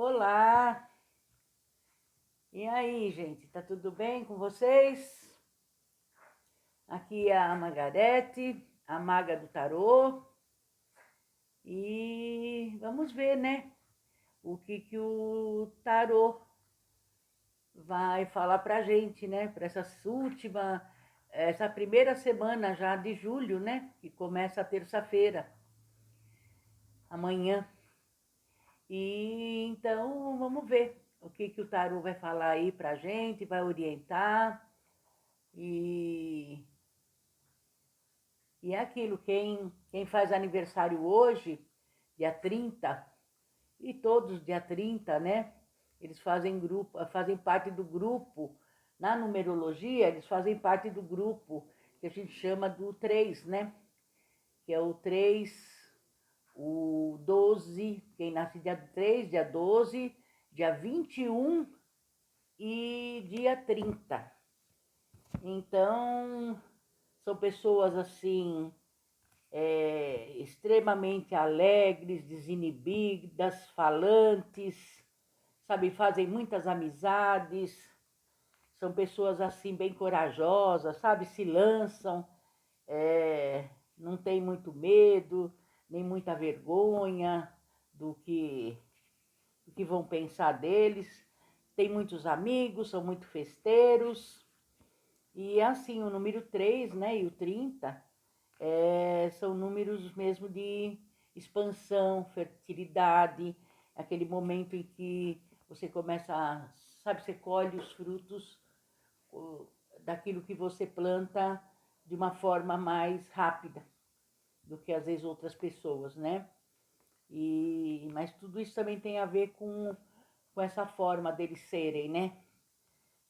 Olá! E aí, gente, tá tudo bem com vocês? Aqui é a Margarete, a maga do tarô, e vamos ver, né, o que o tarô vai falar pra gente, né, para essa primeira semana já de julho, né, que começa a terça-feira, amanhã. E então vamos ver o que o tarô vai falar aí pra gente, vai orientar. E E é aquilo, quem faz aniversário hoje, dia 30 e todos dia 30, né? Eles fazem parte do grupo, na numerologia, eles fazem parte do grupo que a gente chama do 3, né? Que é o 3, o 12, quem nasce dia 3, dia 12, dia 21 e dia 30. Então, são pessoas assim extremamente alegres, desinibidas, falantes, sabe, fazem muitas amizades, são pessoas assim bem corajosas, sabe, se lançam, não tem muito medo, nem muita vergonha do que vão pensar deles. Tem muitos amigos, são muito festeiros. E assim, o número 3, né, e o 30 são números mesmo de expansão, fertilidade, aquele momento em que você começa a, sabe, você colhe os frutos daquilo que você planta de uma forma mais rápida do que às vezes outras pessoas, né? Mas tudo isso também tem a ver com essa forma deles serem, né?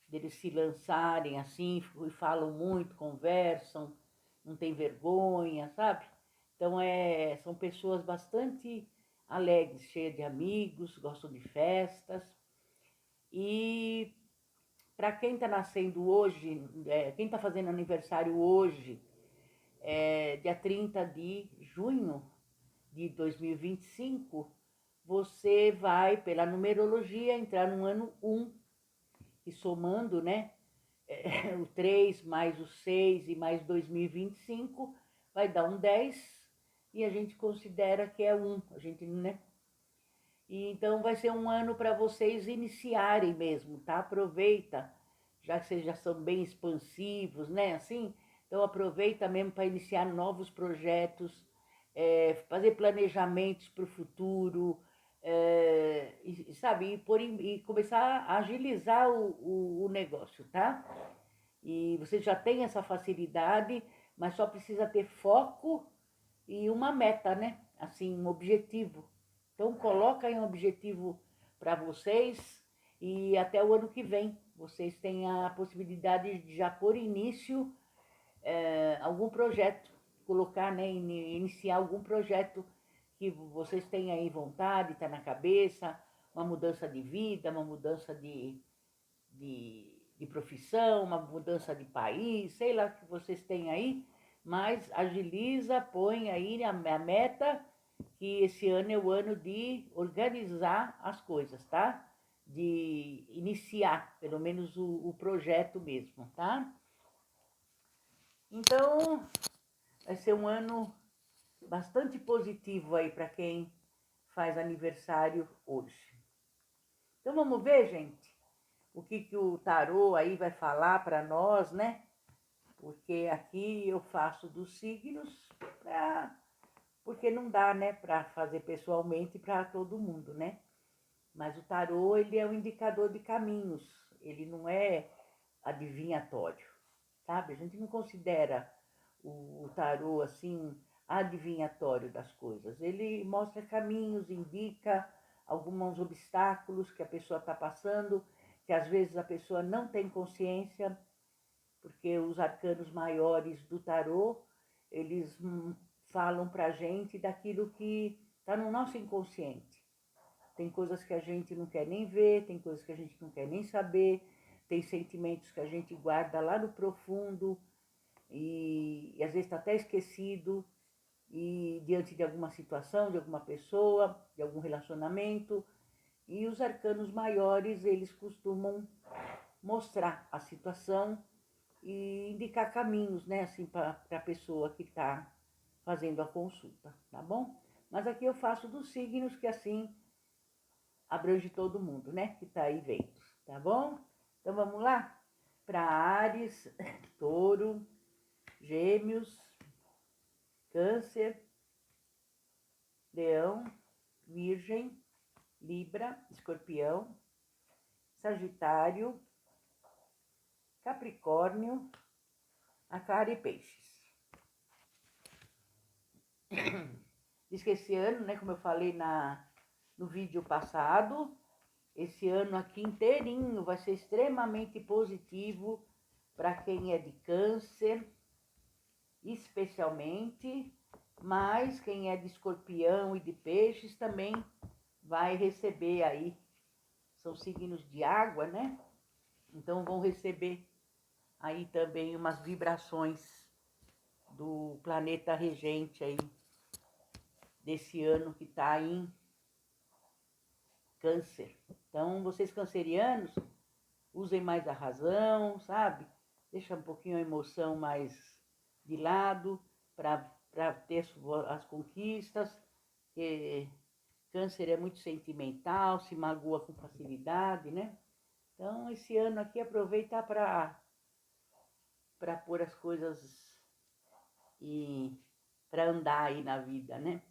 Deles se lançarem assim, e falam muito, conversam, não tem vergonha, sabe? Então são pessoas bastante alegres, cheias de amigos, gostam de festas. E para quem está nascendo hoje, quem está fazendo aniversário hoje, dia 30 de junho de 2025, você vai, pela numerologia, entrar no ano 1, e somando, né, o 3 mais o 6 e mais 2025, vai dar um 10, e a gente considera que é 1, a gente, né? E então vai ser um ano para vocês iniciarem mesmo, tá? Aproveita, já que vocês já são bem expansivos, né? Assim, então aproveita mesmo para iniciar novos projetos, fazer planejamentos para o futuro, sabe, e começar a agilizar o negócio, tá? E você já tem essa facilidade, mas só precisa ter foco e uma meta, né? Assim, um objetivo. Então coloca aí um objetivo para vocês e até o ano que vem vocês têm a possibilidade de já pôr início algum projeto, colocar, né, iniciar algum projeto que vocês têm aí vontade, está na cabeça, uma mudança de vida, uma mudança de profissão, uma mudança de país, sei lá o que vocês têm aí, mas agiliza, põe aí a meta que esse ano é o ano de organizar as coisas, tá? De iniciar, pelo menos o projeto mesmo, tá? Então, vai ser um ano bastante positivo aí para quem faz aniversário hoje. Então vamos ver, gente, o que o tarô aí vai falar para nós, né? Porque aqui eu faço dos signos, porque não dá, né, para fazer pessoalmente para todo mundo, né? Mas o tarô, ele é um indicador de caminhos, ele não é adivinhatório, sabe? A gente não considera o tarô assim adivinhatório das coisas. Ele mostra caminhos, indica alguns obstáculos que a pessoa está passando, que às vezes a pessoa não tem consciência, porque os arcanos maiores do tarô, eles falam para a gente daquilo que está no nosso inconsciente. Tem coisas que a gente não quer nem ver, tem coisas que a gente não quer nem saber, tem sentimentos que a gente guarda lá no profundo e às vezes está até esquecido, e diante de alguma situação, de alguma pessoa, de algum relacionamento, E os arcanos maiores, eles costumam mostrar a situação e indicar caminhos, né, assim, para a pessoa que está fazendo a consulta, tá bom? Mas aqui eu faço dos signos, que assim abrange todo mundo, né, que está aí vendo, tá bom? Então vamos lá? Para Áries, Touro, Gêmeos, Câncer, Leão, Virgem, Libra, Escorpião, Sagitário, Capricórnio, Aquário e Peixes. Diz que esse ano, né, como eu falei no vídeo passado, esse ano aqui inteirinho vai ser extremamente positivo para quem é de Câncer, especialmente, mas quem é de Escorpião e de Peixes também vai receber aí, são signos de água, né? Então vão receber aí também umas vibrações do planeta regente aí, desse ano que está em Câncer. Então, vocês cancerianos, usem mais a razão, sabe? Deixa um pouquinho a emoção mais de lado para ter as conquistas. Porque Câncer é muito sentimental, se magoa com facilidade, né? Então, esse ano aqui aproveita para pôr as coisas e para andar aí na vida, né?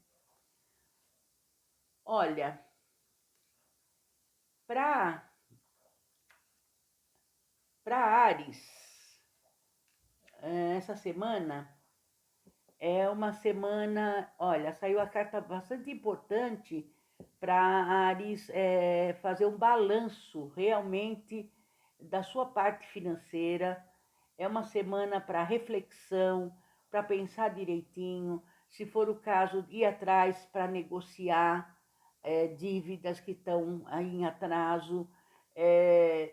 Olha, para Áries, essa semana é uma semana, olha, saiu a carta bastante importante para Áries fazer um balanço realmente da sua parte financeira. É uma semana para reflexão, para pensar direitinho, se for o caso, ir atrás para negociar dívidas que estão aí em atraso.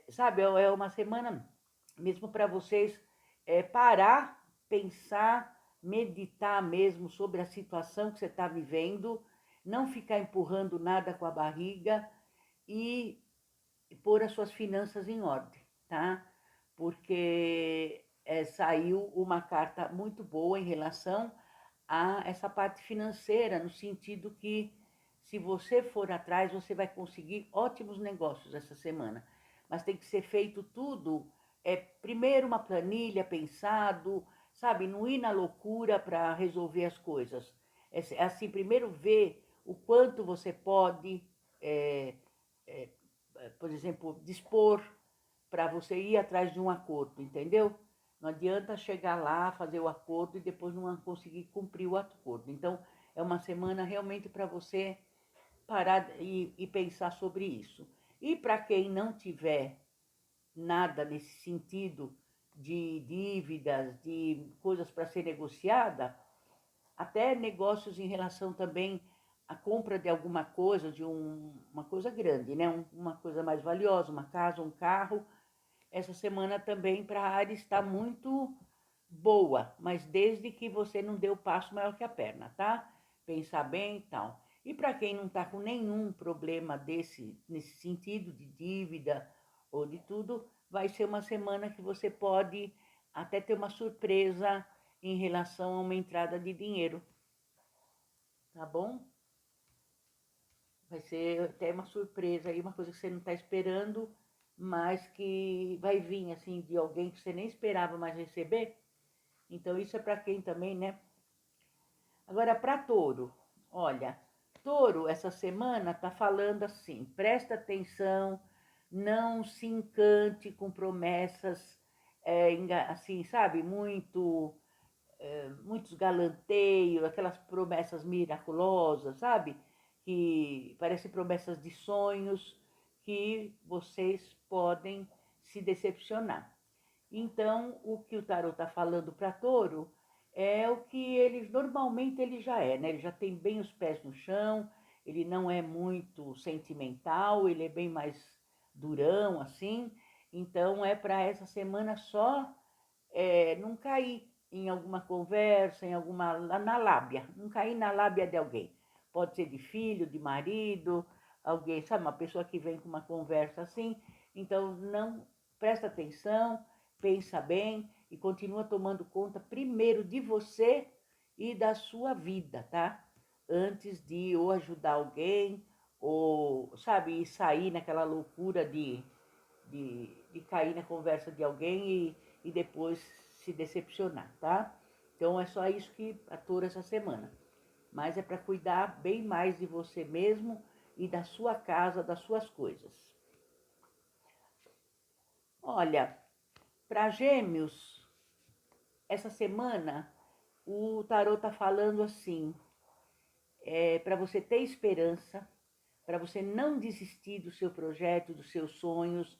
Sabe, é uma semana mesmo para vocês parar, pensar, meditar mesmo sobre a situação que você está vivendo, não ficar empurrando nada com a barriga e pôr as suas finanças em ordem, tá? Porque saiu uma carta muito boa em relação a essa parte financeira, no sentido que se você for atrás, você vai conseguir ótimos negócios essa semana. Mas tem que ser feito tudo, primeiro uma planilha, pensado, sabe? Não ir na loucura para resolver as coisas. Assim, primeiro ver o quanto você pode, por exemplo, dispor para você ir atrás de um acordo, entendeu? Não adianta chegar lá, fazer o acordo e depois não conseguir cumprir o acordo. Então, é uma semana realmente para você parar e pensar sobre isso. E para quem não tiver nada nesse sentido de dívidas, de coisas para ser negociada, até negócios em relação também à compra de alguma coisa, de uma coisa grande, né? Uma coisa mais valiosa, uma casa, um carro. Essa semana também para a Área está muito boa, mas desde que você não dê o passo maior que a perna, tá? Pensar bem e tal. E para quem não está com nenhum problema nesse sentido de dívida ou de tudo, vai ser uma semana que você pode até ter uma surpresa em relação a uma entrada de dinheiro, tá bom? Vai ser até uma surpresa aí, uma coisa que você não está esperando, mas que vai vir assim de alguém que você nem esperava mais receber. Então isso é para quem também, né? Agora para Touro, olha, Touro essa semana tá falando assim, presta atenção, não se encante com promessas assim, sabe, muitos galanteios, aquelas promessas miraculosas, sabe? Que parecem promessas de sonhos que vocês podem se decepcionar. Então, o que o tarot está falando para Touro é o que normalmente ele já é, né? Ele já tem bem os pés no chão, ele não é muito sentimental, ele é bem mais durão, assim. Então, é para essa semana só não cair em alguma conversa, na lábia, não cair na lábia de alguém. Pode ser de filho, de marido, alguém, sabe, uma pessoa que vem com uma conversa assim. Então, não presta atenção, pensa bem e continua tomando conta primeiro de você e da sua vida, tá? Antes de ou ajudar alguém ou, sabe, sair naquela loucura de cair na conversa de alguém e depois se decepcionar, tá? Então é só isso que atura essa semana. Mas é para cuidar bem mais de você mesmo e da sua casa, das suas coisas. Olha, para Gêmeos, essa semana o tarot tá falando assim, para você ter esperança, para você não desistir do seu projeto, dos seus sonhos.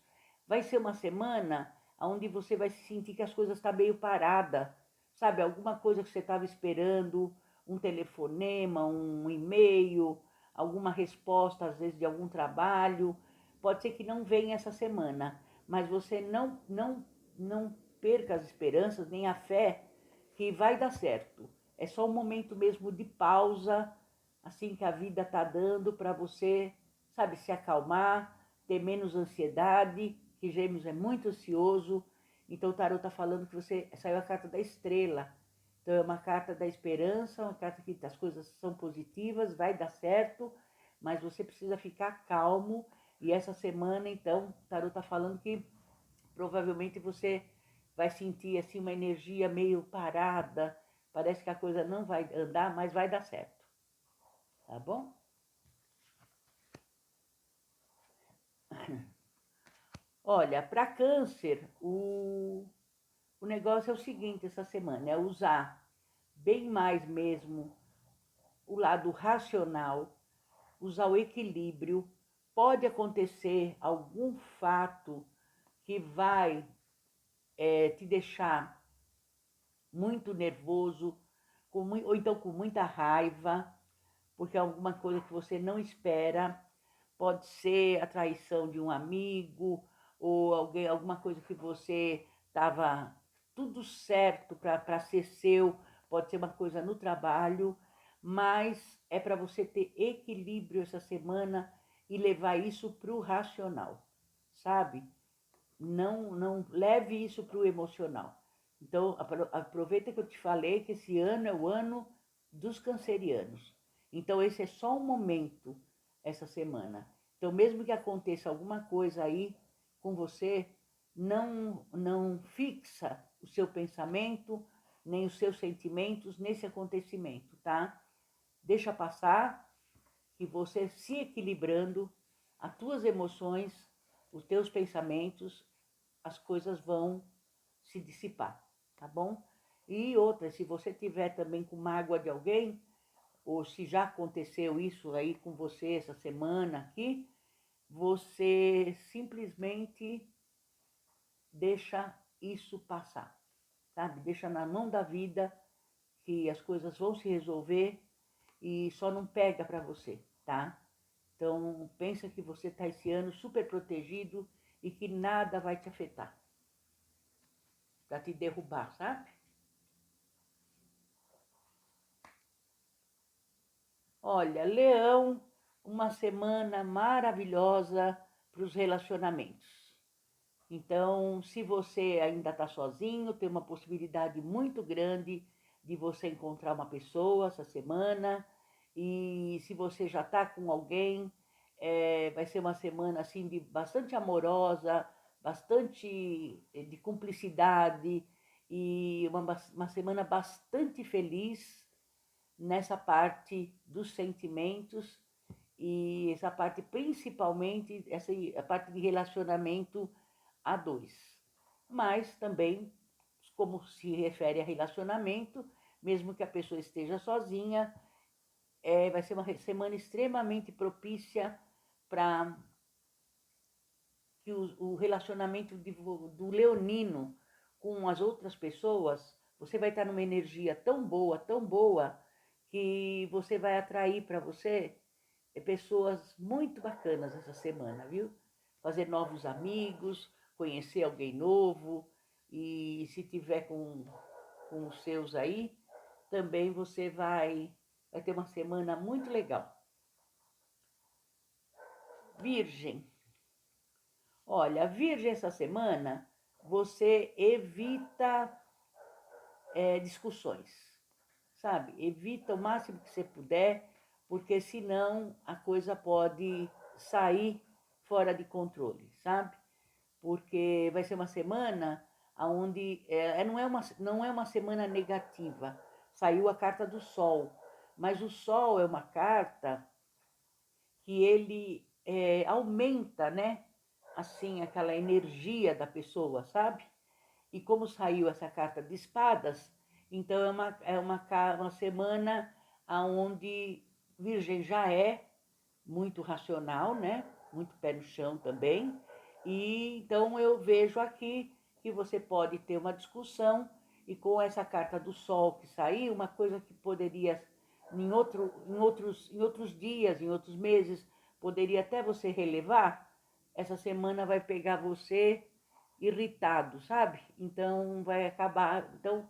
Vai ser uma semana onde você vai sentir que as coisas estão meio parada, sabe? Alguma coisa que você estava esperando, um telefonema, um e-mail, alguma resposta, às vezes, de algum trabalho. Pode ser que não venha essa semana, mas você não perca as esperanças, nem a fé que vai dar certo. É só um momento mesmo de pausa, assim que a vida está dando para você, sabe, se acalmar, ter menos ansiedade, que Gêmeos é muito ansioso. Então o tarot está falando que você saiu a carta da estrela. Então é uma carta da esperança, uma carta que as coisas são positivas, vai dar certo, mas você precisa ficar calmo. E essa semana, então, o tarot está falando que provavelmente você vai sentir assim uma energia meio parada, parece que a coisa não vai andar, mas vai dar certo, tá bom? Olha, para câncer, o negócio é o seguinte essa semana, é usar bem mais mesmo o lado racional, usar o equilíbrio. Pode acontecer algum fato que vai te deixar muito nervoso, ou então com muita raiva, porque é alguma coisa que você não espera. Pode ser a traição de um amigo ou alguém, alguma coisa que você estava tudo certo para ser seu, pode ser uma coisa no trabalho, mas é para você ter equilíbrio essa semana e levar isso para o racional, sabe? Não leve isso para o emocional. Então, aproveita que eu te falei que esse ano é o ano dos cancerianos. Então, esse é só um momento, essa semana. Então, mesmo que aconteça alguma coisa aí com você, não fixa o seu pensamento, nem os seus sentimentos nesse acontecimento, tá? Deixa passar, que você se equilibrando, as tuas emoções, os teus pensamentos, as coisas vão se dissipar, tá bom? E outra, se você tiver também com mágoa de alguém, ou se já aconteceu isso aí com você essa semana aqui, você simplesmente deixa isso passar, sabe? Deixa na mão da vida que as coisas vão se resolver e só não pega para você, tá? Então, pensa que você está esse ano super protegido e que nada vai te afetar, para te derrubar, sabe? Olha, Leão, uma semana maravilhosa para os relacionamentos. Então, se você ainda está sozinho, tem uma possibilidade muito grande de você encontrar uma pessoa essa semana. E se você já está com alguém, vai ser uma semana assim de bastante amorosa, bastante de cumplicidade e uma semana bastante feliz nessa parte dos sentimentos e essa parte principalmente essa a parte de relacionamento a dois. Mas também, como se refere a relacionamento, mesmo que a pessoa esteja sozinha, vai ser uma semana extremamente propícia para que o relacionamento do leonino com as outras pessoas, você vai estar numa energia tão boa, que você vai atrair para você pessoas muito bacanas essa semana, viu? Fazer novos amigos, conhecer alguém novo e se tiver com os seus aí, também você vai ter uma semana muito legal. Virgem. Olha, Virgem, essa semana você evita discussões, sabe? Evita o máximo que você puder, porque senão a coisa pode sair fora de controle, sabe? Porque vai ser uma semana onde não é uma semana negativa. Saiu a carta do Sol, mas o Sol é uma carta que ele aumenta, né? Assim, aquela energia da pessoa, sabe? E como saiu essa carta de espadas, então uma semana onde Virgem já é muito racional, né? Muito pé no chão também. E então eu vejo aqui que você pode ter uma discussão e com essa carta do Sol que saiu, uma coisa que poderia em outros dias, em outros meses, poderia até você relevar, essa semana vai pegar você irritado, sabe? Então vai acabar. Então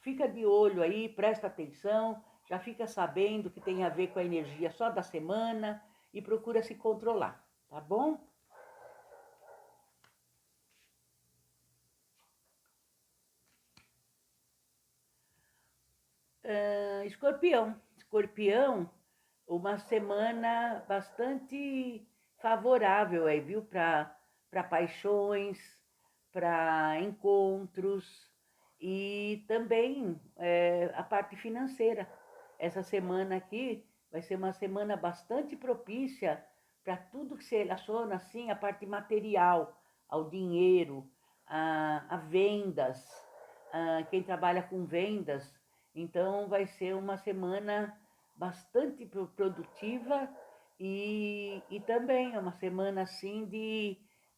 fica de olho aí, presta atenção, já fica sabendo que tem a ver com a energia só da semana e procura se controlar, tá bom? Escorpião. Escorpião, uma semana bastante favorável aí, viu? Para paixões, para encontros e também a parte financeira. Essa semana aqui vai ser uma semana bastante propícia para tudo que se relaciona assim a parte material, ao dinheiro, a vendas, quem trabalha com vendas. Então vai ser uma semana bastante produtiva e também é uma semana assim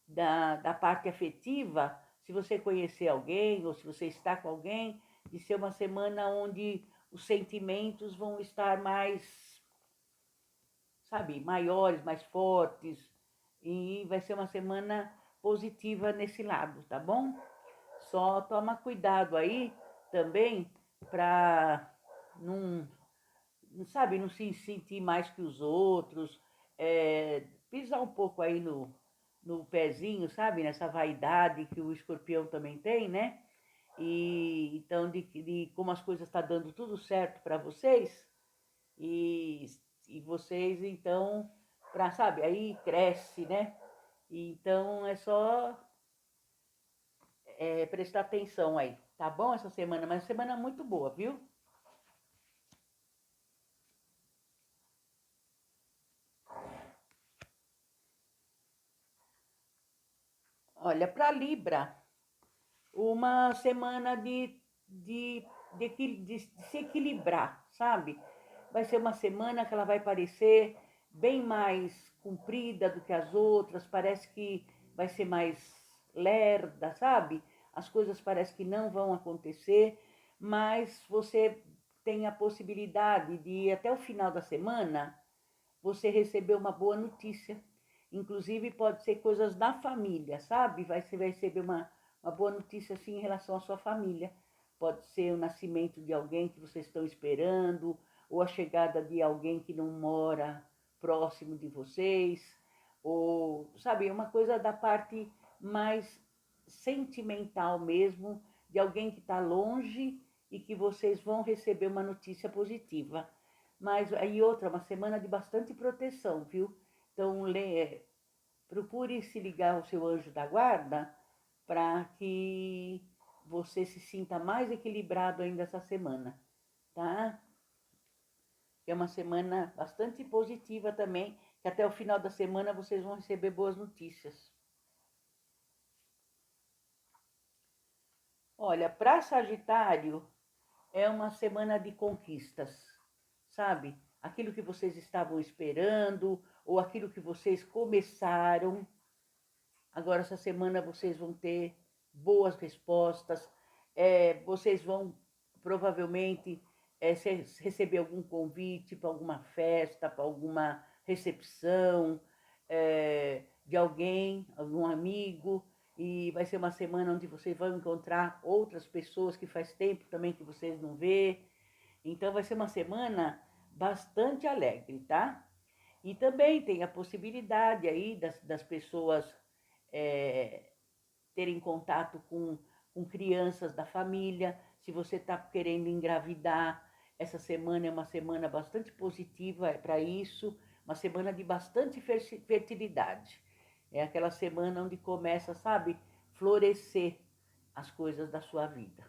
da parte afetiva. Se você conhecer alguém ou se você está com alguém, de ser uma semana onde os sentimentos vão estar mais, sabe, maiores, mais fortes. E vai ser uma semana positiva nesse lado, tá bom? Só toma cuidado aí também para não, sabe, não se sentir mais que os outros, pisar um pouco aí no pezinho, sabe, nessa vaidade que o escorpião também tem, né? E então de como as coisas estão dando tudo certo para vocês e, e vocês então para, sabe, aí cresce, né? Então é só prestar atenção aí, tá bom? Essa semana, mas semana muito boa, viu? Olha, para Libra, uma semana de se equilibrar, sabe? Vai ser uma semana que ela vai parecer bem mais comprida do que as outras, parece que vai ser mais lerda, sabe? As coisas parece que não vão acontecer, mas você tem a possibilidade de, até o final da semana, você receber uma boa notícia. Inclusive, pode ser coisas da família, sabe? Você vai receber uma boa notícia assim em relação à sua família. Pode ser o nascimento de alguém que vocês estão esperando, ou a chegada de alguém que não mora próximo de vocês, ou, sabe, uma coisa da parte mais sentimental mesmo, de alguém que está longe e que vocês vão receber uma notícia positiva. Mas aí outra, uma semana de bastante proteção, viu? Então, procure se ligar ao seu anjo da guarda para que você se sinta mais equilibrado ainda essa semana, tá? É uma semana bastante positiva também, que até o final da semana vocês vão receber boas notícias. Olha, para Sagitário é uma semana de conquistas, sabe? Aquilo que vocês estavam esperando ou aquilo que vocês começaram. Agora, essa semana, vocês vão ter boas respostas, vocês vão provavelmente receber algum convite para alguma festa, para alguma recepção de alguém, algum amigo, e vai ser uma semana onde vocês vão encontrar outras pessoas que faz tempo também que vocês não vê. Então vai ser uma semana bastante alegre, tá? E também tem a possibilidade aí das pessoas terem contato com crianças da família. Se você está querendo engravidar, essa semana é uma semana bastante positiva para isso, uma semana de bastante fertilidade. É aquela semana onde começa, sabe, florescer as coisas da sua vida.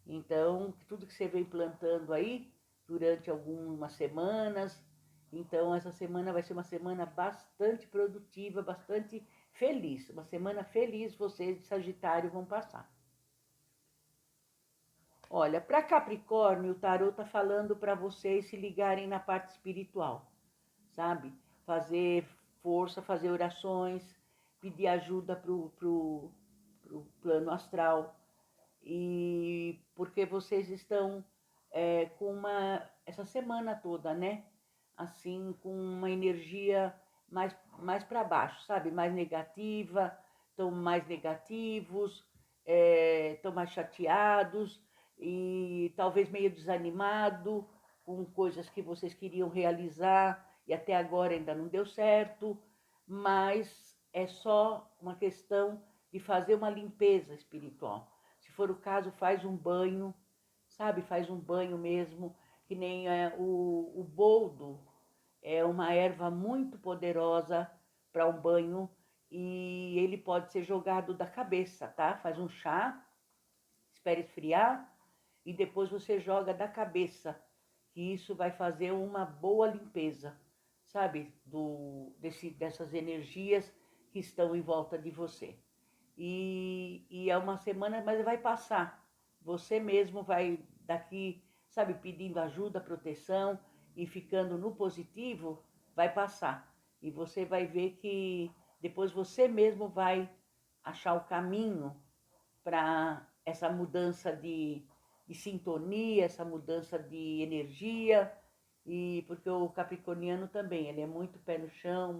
Então, tudo que você vem plantando aí durante algumas semanas, então essa semana vai ser uma semana bastante produtiva, bastante feliz. Uma semana feliz vocês de Sagitário vão passar. Olha, para Capricórnio, o tarô tá falando para vocês se ligarem na parte espiritual, sabe? Fazer força, fazer orações, pedir ajuda pro plano astral. E porque vocês estão com essa semana toda, né? Assim, com uma energia mais para baixo, sabe? Mais negativa, estão mais negativos, estão mais chateados e talvez meio desanimado com coisas que vocês queriam realizar e até agora ainda não deu certo, mas é só uma questão de fazer uma limpeza espiritual. Se for o caso, faz um banho, sabe? Faz um banho mesmo, que nem o boldo é uma erva muito poderosa para um banho e ele pode ser jogado da cabeça, tá? Faz um chá, espere esfriar e depois você joga da cabeça, que isso vai fazer uma boa limpeza, sabe? Dessas energias que estão em volta de você. E é uma semana, mas vai passar. Você mesmo vai daqui, sabe, pedindo ajuda, proteção e ficando no positivo, vai passar. E você vai ver que depois você mesmo vai achar o caminho para essa mudança de sintonia, essa mudança de energia. E porque o capricorniano também, ele é muito pé no chão,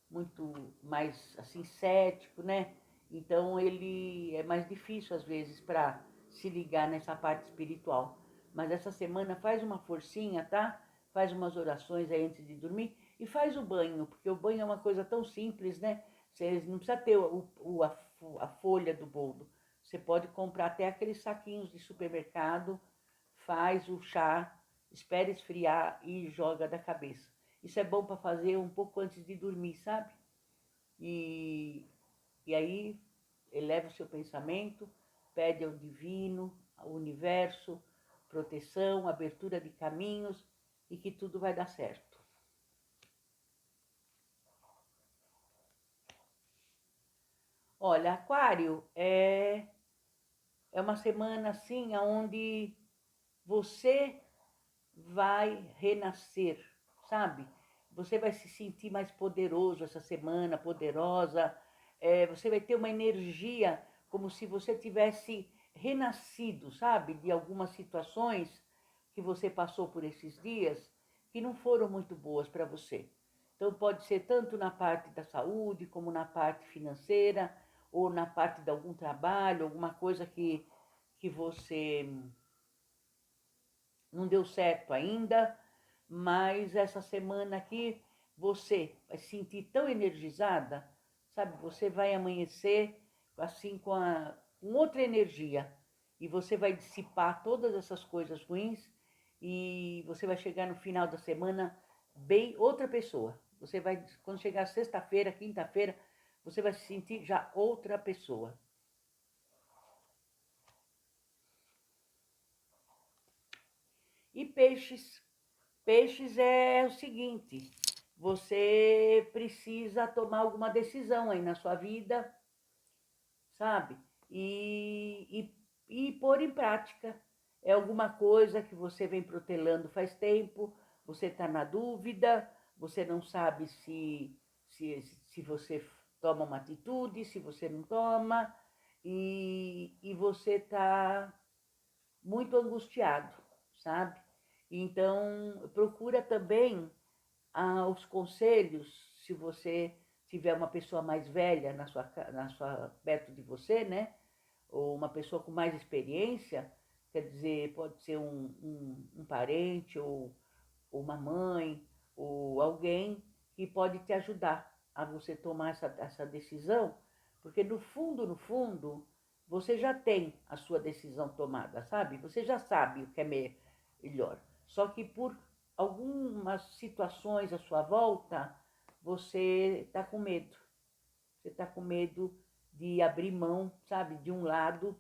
muito mais assim cético, né? Então ele é mais difícil às vezes para se ligar nessa parte espiritual. Mas essa semana faz uma forcinha, tá? Faz umas orações aí antes de dormir e faz o banho, porque o banho é uma coisa tão simples, né? Você não precisa ter a folha do boldo. Você pode comprar até aqueles saquinhos de supermercado, faz o chá, espera esfriar e joga da cabeça. Isso é bom para fazer um pouco antes de dormir, sabe? E, e aí eleva o seu pensamento, pede ao divino, ao universo, proteção, abertura de caminhos e que tudo vai dar certo. Olha, Aquário é uma semana assim onde você vai renascer, sabe? Você vai se sentir mais poderoso essa semana, poderosa. Você vai ter uma energia como se você tivesse renascido, sabe? De algumas situações que você passou por esses dias que não foram muito boas para você. Então pode ser tanto na parte da saúde como na parte financeira ou na parte de algum trabalho, alguma coisa que você não deu certo ainda, mas essa semana aqui você vai se sentir tão energizada, sabe? Você vai amanhecer assim com outra energia e você vai dissipar todas essas coisas ruins e você vai chegar no final da semana bem outra pessoa. Você vai, quando chegar sexta-feira, quinta-feira, você vai se sentir já outra pessoa. E peixes. Peixes é o seguinte, você precisa tomar alguma decisão aí na sua vida, sabe? E pôr em prática. É alguma coisa que você vem protelando faz tempo, você está na dúvida, você não sabe se você toma uma atitude, se você não toma, e você está muito angustiado, sabe? Então, procura também os conselhos, se você tiver uma pessoa mais velha perto de você, né? Ou uma pessoa com mais experiência, quer dizer, pode ser um parente ou uma mãe ou alguém que pode te ajudar a você tomar essa decisão, porque no fundo, você já tem a sua decisão tomada, sabe? Você já sabe o que é melhor. Só que por algumas situações à sua volta, você está com medo. Você está com medo de abrir mão, sabe, de um lado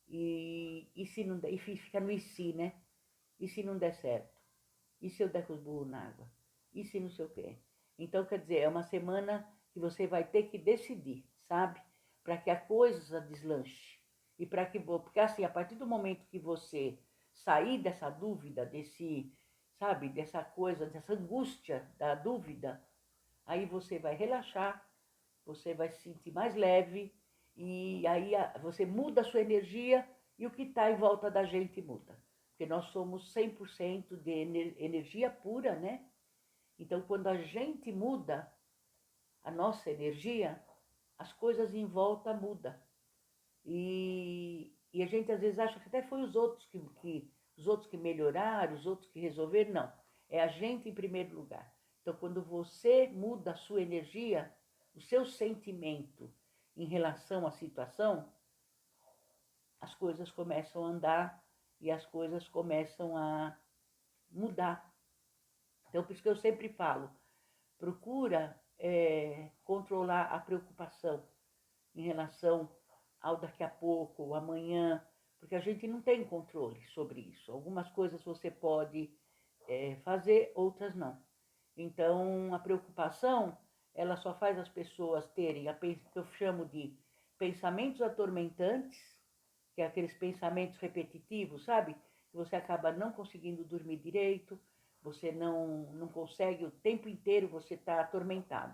e se não der, e fica no e se, né? E se não der certo? E se eu der com os burros na água? E se não sei o quê? Então, quer dizer, é uma semana que você vai ter que decidir, sabe? Para que a coisa deslanche. E para que, porque assim, a partir do momento que você sair dessa dúvida, sabe, dessa coisa, dessa angústia da dúvida, aí você vai relaxar, você vai se sentir mais leve e aí você muda a sua energia e o que está em volta da gente muda. Porque nós somos 100% de energia pura, né? Então, quando a gente muda a nossa energia, as coisas em volta mudam. E a gente às vezes acha que até foi os outros que melhoraram, os outros que resolveram. Não, é a gente em primeiro lugar. Então, quando você muda a sua energia, o seu sentimento em relação à situação, as coisas começam a andar e as coisas começam a mudar. Então, por isso que eu sempre falo, procura controlar a preocupação em relação ao daqui a pouco, ou amanhã, porque a gente não tem controle sobre isso. Algumas coisas você pode fazer, outras não. Então, a preocupação, ela só faz as pessoas terem o que eu chamo de pensamentos atormentantes, que é aqueles pensamentos repetitivos, sabe? Que você acaba não conseguindo dormir direito, você não consegue, o tempo inteiro você está atormentado.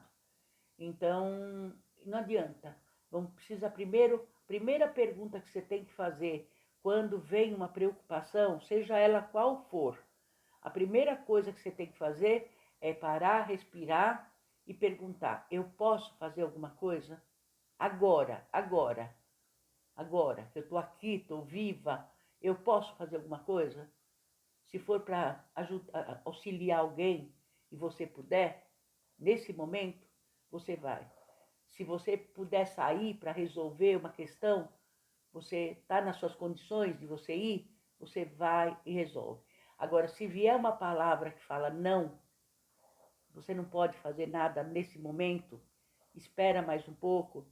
Então, não adianta. Primeira pergunta que você tem que fazer quando vem uma preocupação, seja ela qual for, a primeira coisa que você tem que fazer é parar, respirar e perguntar: eu posso fazer alguma coisa? Agora, agora, agora que eu estou aqui, estou viva, eu posso fazer alguma coisa? Se for para auxiliar alguém e você puder, nesse momento, você vai. Se você puder sair para resolver uma questão, você está nas suas condições de você ir, você vai e resolve. Agora, se vier uma palavra que fala não, você não pode fazer nada nesse momento, espera mais um pouco,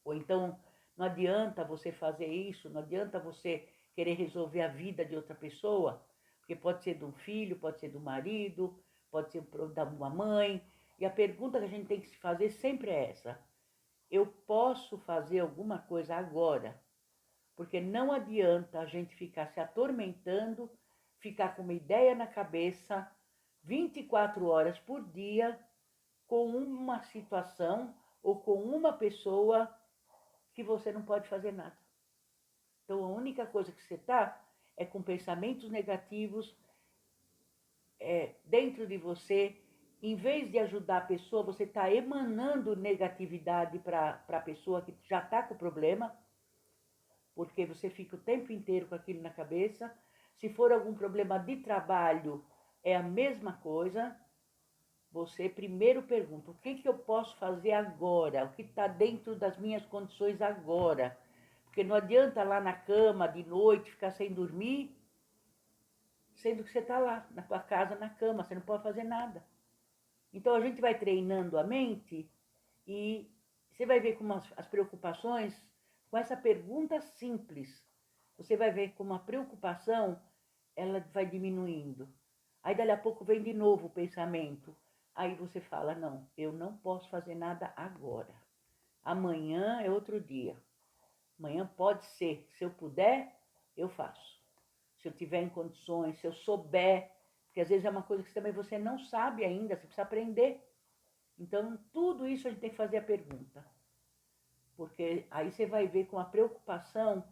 ou então não adianta você fazer isso, não adianta você querer resolver a vida de outra pessoa, porque pode ser de um filho, pode ser do marido, pode ser da uma mãe, e a pergunta que a gente tem que se fazer sempre é essa: eu posso fazer alguma coisa agora? Porque não adianta a gente ficar se atormentando, ficar com uma ideia na cabeça 24 horas por dia com uma situação ou com uma pessoa que você não pode fazer nada. Então a única coisa que você está é com pensamentos negativos dentro de você. Em vez de ajudar a pessoa, você está emanando negatividade para a pessoa que já está com o problema, porque você fica o tempo inteiro com aquilo na cabeça. Se for algum problema de trabalho, é a mesma coisa. Você primeiro pergunta: o que eu posso fazer agora? O que está dentro das minhas condições agora? Porque não adianta lá na cama de noite ficar sem dormir, sendo que você está lá na tua casa, na cama, você não pode fazer nada. Então a gente vai treinando a mente e você vai ver como as preocupações, com essa pergunta simples, você vai ver como a preocupação ela vai diminuindo. Aí dali a pouco vem de novo o pensamento. Aí você fala: não, eu não posso fazer nada agora. Amanhã é outro dia. Amanhã pode ser. Se eu puder, eu faço. Se eu tiver em condições, se eu souber, porque às vezes é uma coisa que também você não sabe ainda, você precisa aprender. Então, tudo isso a gente tem que fazer a pergunta. Porque aí você vai ver com a preocupação,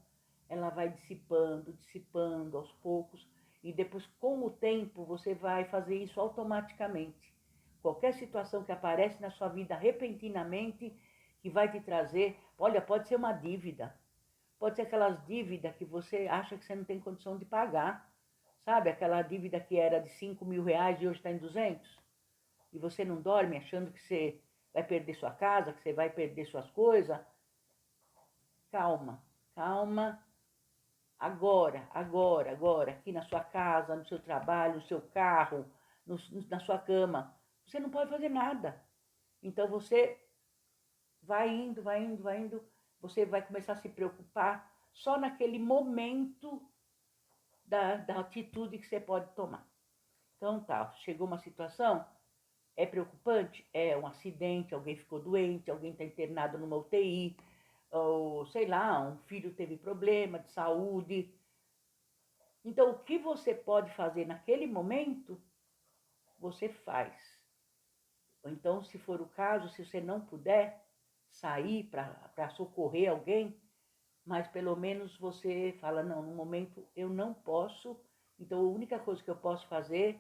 ela vai dissipando, dissipando aos poucos. E depois, com o tempo, você vai fazer isso automaticamente. Qualquer situação que aparece na sua vida repentinamente, que vai te trazer, olha, pode ser uma dívida. Pode ser aquelas dívidas que você acha que você não tem condição de pagar. Sabe, aquela dívida que era de 5 mil reais e hoje está em 200? e você não dorme achando que você vai perder sua casa, que você vai perder suas coisas, calma, calma. Agora, aqui na sua casa, no seu trabalho, no seu carro, na sua cama. Você não pode fazer nada. Então você vai indo, vai indo, vai indo. Você vai começar a se preocupar só naquele momento da atitude que você pode tomar. Então tá, chegou uma situação, é preocupante? É um acidente, alguém ficou doente, alguém está internado numa UTI, ou sei lá, um filho teve problema de saúde. Então, o que você pode fazer naquele momento, você faz. Ou então, se for o caso, se você não puder sair para socorrer alguém, mas pelo menos você fala, não, no momento eu não posso, então a única coisa que eu posso fazer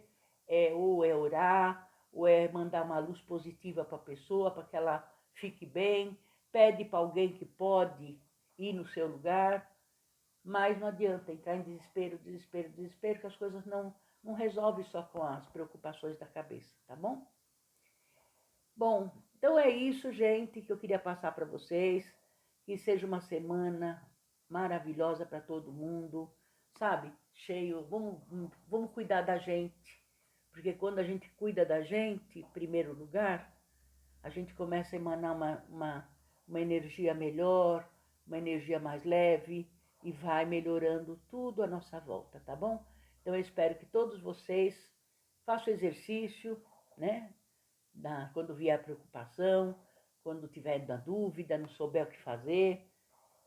ou é orar, ou é mandar uma luz positiva para a pessoa, para que ela fique bem, pede para alguém que pode ir no seu lugar, mas não adianta entrar em desespero, desespero, desespero, que as coisas não resolvem só com as preocupações da cabeça, tá bom? Bom, então é isso, gente, que eu queria passar para vocês. Que seja uma semana maravilhosa para todo mundo, sabe? Cheio, vamos cuidar da gente, porque quando a gente cuida da gente, em primeiro lugar, a gente começa a emanar uma energia melhor, uma energia mais leve e vai melhorando tudo à nossa volta, tá bom? Então eu espero que todos vocês façam exercício, né? Quando vier a preocupação, quando tiver na dúvida, não souber o que fazer,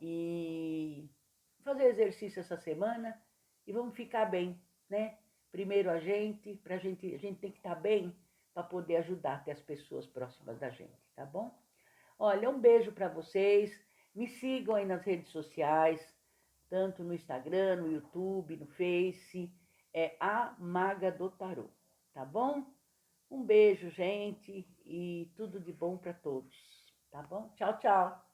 e fazer exercício essa semana e vamos ficar bem, né? Primeiro a gente tem que estar bem para poder ajudar até as pessoas próximas da gente, tá bom? Olha, um beijo para vocês. Me sigam aí nas redes sociais, tanto no Instagram, no YouTube, no Face. É a Maga do Tarô, tá bom? Um beijo, gente, e tudo de bom para todos, tá bom? Tchau, tchau.